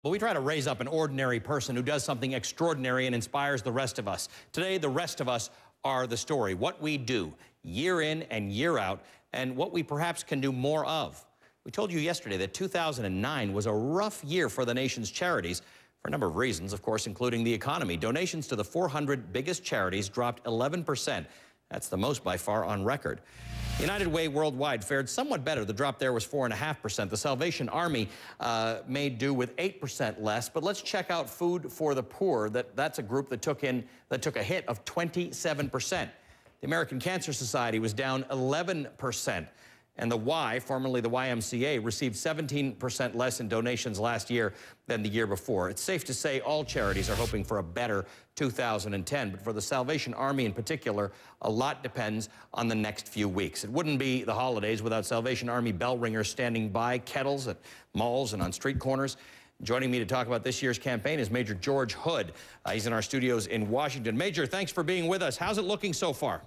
But we try to raise up an ordinary person who does something extraordinary and inspires the rest of us. Today, the rest of us are the story, what we do year in and year out, and what we perhaps can do more of. We told you yesterday that 2009 was a rough year for the nation's charities for a number of reasons, of course, including the economy. Donations to the 400 biggest charities dropped 11%. That's the most by far on record. United Way Worldwide fared somewhat better. The drop there was 4.5%. The Salvation Army made do with 8% less. But let's check out Food for the Poor. That's a group that took a hit of 27%. The American Cancer Society was down 11%. And the Y, formerly the YMCA, received 17% less in donations last year than the year before. It's safe to say all charities are hoping for a better 2010. But for the Salvation Army in particular, a lot depends on the next few weeks. It wouldn't be the holidays without Salvation Army bell ringers standing by kettles at malls and on street corners. Joining me to talk about this year's campaign is Major George Hood. He's in our studios in Washington. Major, thanks for being with us. How's it looking so far?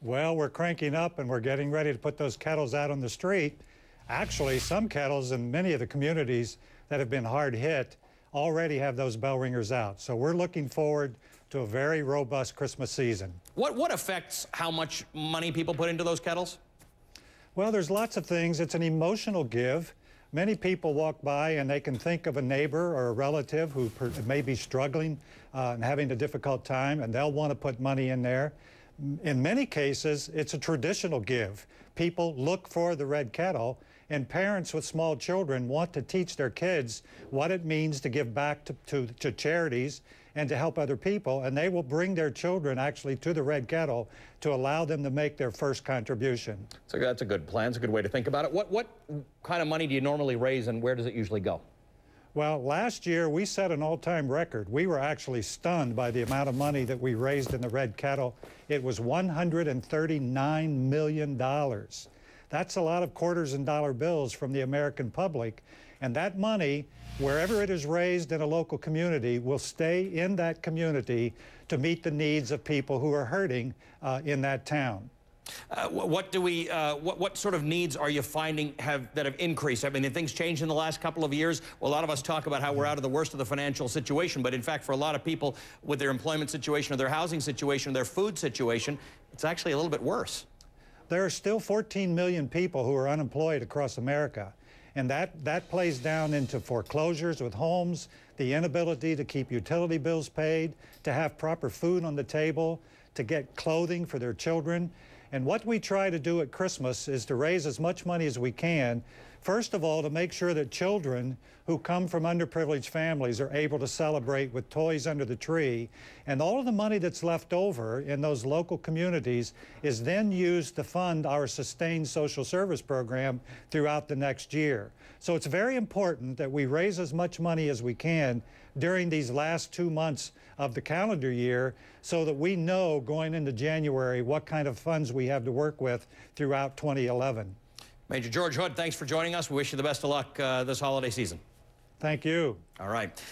Well, we're cranking up and we're getting ready to put those kettles out on the street. Actually, some kettles in many of the communities that have been hard hit already have those bell ringers out. So we're looking forward to a very robust Christmas season. What affects how much money people put into those kettles? Well, there's lots of things. It's an emotional give. Many people walk by and they can think of a neighbor or a relative who may be struggling and having a difficult time, and they'll want to put money in there. In many cases, it's a traditional give. People look for the Red Kettle, and parents with small children want to teach their kids what it means to give back to charities and to help other people, and they will bring their children actually to the Red Kettle to allow them to make their first contribution. So that's a good plan. It's a good way to think about it. What kind of money do you normally raise, and where does it usually go? Well, last year we set an all-time record. We were actually stunned by the amount of money that we raised in the Red Kettle. It was $139 million. That's a lot of quarters and dollar bills from the American public. And that money, wherever it is raised in a local community, will stay in that community to meet the needs of people who are hurting in that town. What sort of needs are you finding that have increased? I mean, have things changed in the last couple of years? Well, a lot of us talk about how we're out of the worst of the financial situation, but in fact, for a lot of people with their employment situation or their housing situation or their food situation, it's actually a little bit worse. There are still 14 million people who are unemployed across America, and that plays down into foreclosures with homes, the inability to keep utility bills paid, to have proper food on the table, to get clothing for their children. And what we try to do at Christmas is to raise as much money as we can, first of all, to make sure that children who come from underprivileged families are able to celebrate with toys under the tree. And all of the money that's left over in those local communities is then used to fund our sustained social service program throughout the next year. So it's very important that we raise as much money as we can during these last 2 months of the calendar year so that we know going into January what kind of funds we have to work with throughout 2011. Major George Hood, thanks for joining us. We wish you the best of luck this holiday season. Thank you. All right.